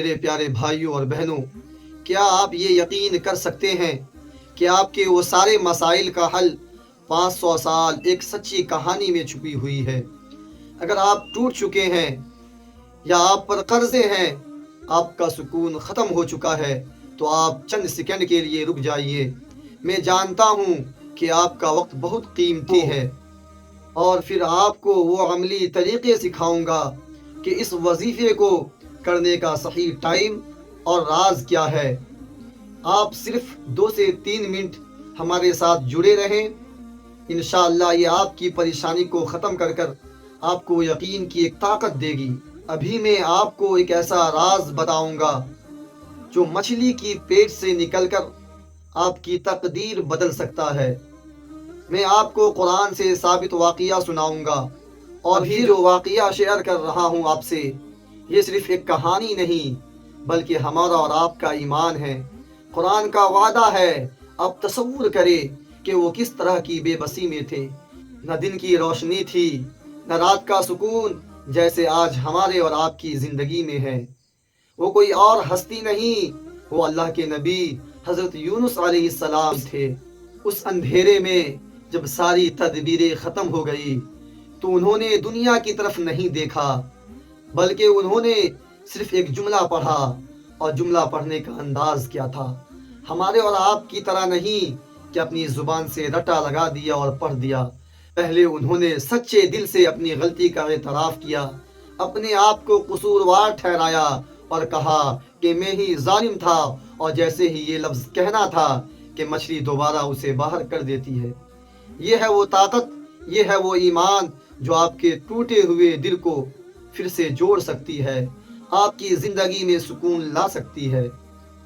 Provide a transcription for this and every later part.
میرے پیارے بھائیوں اور بہنوں، کیا آپ یہ یقین کر سکتے ہیں کہ آپ کے وہ سارے مسائل کا حل 500 سال ایک سچی کہانی میں چھپی ہوئی ہے؟ اگر آپ ٹوٹ چکے ہیں یا آپ پر قرضے ہیں، آپ کا سکون ختم ہو چکا ہے، تو آپ چند سیکنڈ کے لیے رک جائیے۔ میں جانتا ہوں کہ آپ کا وقت بہت قیمتی ہے، اور پھر آپ کو وہ عملی طریقے سکھاؤں گا کہ اس وظیفے کو کرنے کا صحیح ٹائم اور راز کیا ہے۔ آپ صرف 2 سے 3 منٹ ہمارے ساتھ جڑے رہیں، انشاءاللہ یہ آپ کی پریشانی کو ختم کر کر آپ کو یقین کی ایک طاقت دے گی۔ ابھی میں آپ کو ایک ایسا راز بتاؤں گا جو مچھلی کی پیٹ سے نکل کر آپ کی تقدیر بدل سکتا ہے۔ میں آپ کو قرآن سے ثابت واقعہ سناؤں گا، اور ابھی جو واقعہ شیئر کر رہا ہوں آپ سے، یہ صرف ایک کہانی نہیں بلکہ ہمارا اور آپ کا ایمان ہے۔ قرآن کا وعدہ ہے۔ اب تصور کریں کہ وہ کس طرح کی بے بسی میں تھے۔ نہ دن کی روشنی تھی، نہ رات کا سکون جیسے آج ہمارے اور آپ کی زندگی میں ہے۔ وہ کوئی اور ہستی نہیں، وہ اللہ کے نبی حضرت یونس علیہ السلام تھے۔ اس اندھیرے میں جب ساری تدبیریں ختم ہو گئی تو انہوں نے دنیا کی طرف نہیں دیکھا، بلکہ انہوں نے صرف ایک جملہ پڑھا، اور جملہ پڑھنے کا انداز کیا تھا؟ ہمارے اور آپ کی طرح نہیں کہ اپنی زبان سے رٹا لگا دیا اور پڑھ دیا۔ پہلے انہوں نے سچے دل سے اپنی غلطی کا اعتراف کیا، اپنے آپ کو قصوروار ٹھہرایا اور کہا کہ میں ہی ظالم تھا، اور جیسے ہی یہ لفظ کہنا تھا کہ مچھلی دوبارہ اسے باہر کر دیتی ہے۔ یہ ہے وہ طاقت، یہ ہے وہ ایمان جو آپ کے ٹوٹے ہوئے دل کو پھر سے جوڑ سکتی ہے، آپ کی زندگی میں سکون لا سکتی ہے۔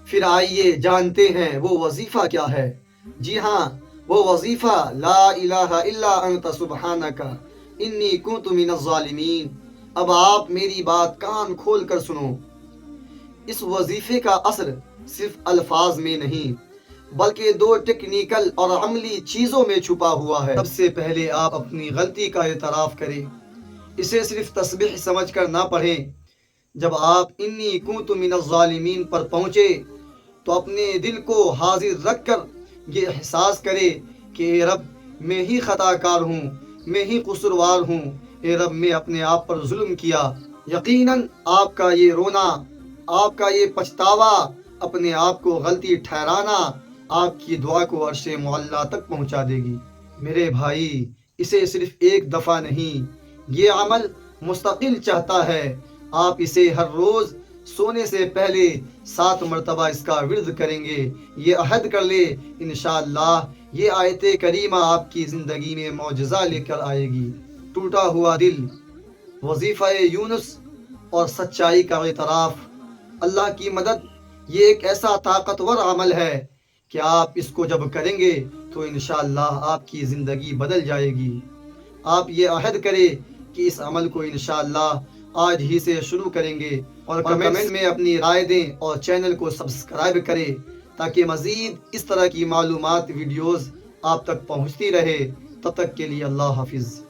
پھر آئیے جانتے ہیں وہ وظیفہ کیا ہے۔ جی ہاں، وہ وظیفہ لا الہ الا انت سبحانک انی کنت من الظالمین۔ اب آپ میری بات کان کھول کر سنو۔ اس وظیفے کا اثر صرف الفاظ میں نہیں بلکہ 2 ٹیکنیکل اور عملی چیزوں میں چھپا ہوا ہے۔ سب سے پہلے آپ اپنی غلطی کا اعتراف کریں۔ اسے صرف تسبیح سمجھ کر نہ پڑھیں۔ جب آپ انی کنت من الظالمین پر پہنچے تو اپنے دل کو حاضر رکھ کر یہ احساس کرے کہ اے رب، میں ہی خطا کار ہوں، میں ہی قصوروار ہوں۔ اے رب، میں اپنے آپ پر ظلم کیا۔ یقیناً آپ کا یہ رونا، آپ کا یہ پچھتاوا، اپنے آپ کو غلطی ٹھہرانا آپ کی دعا کو عرش معلیٰ تک پہنچا دے گی۔ میرے بھائی، اسے صرف ایک دفعہ نہیں، یہ عمل مستقل چاہتا ہے۔ آپ اسے ہر روز سونے سے پہلے 7 مرتبہ اس کا ورد کریں گے۔ یہ عہد کر لے، انشاءاللہ یہ آیت کریمہ آپ کی زندگی میں معجزہ لے کر آئے گی۔ ٹوٹا ہوا دل، وظیفہ یونس اور سچائی کا اعتراف، اللہ کی مدد، یہ ایک ایسا طاقتور عمل ہے کہ آپ اس کو جب کریں گے تو انشاءاللہ آپ کی زندگی بدل جائے گی۔ آپ یہ عہد کریں کہ اس عمل کو انشاءاللہ آج ہی سے شروع کریں گے، اور کمنٹس میں اپنی رائے دیں اور چینل کو سبسکرائب کریں تاکہ مزید اس طرح کی معلومات ویڈیوز آپ تک پہنچتی رہے۔ تب تک کے لیے اللہ حافظ۔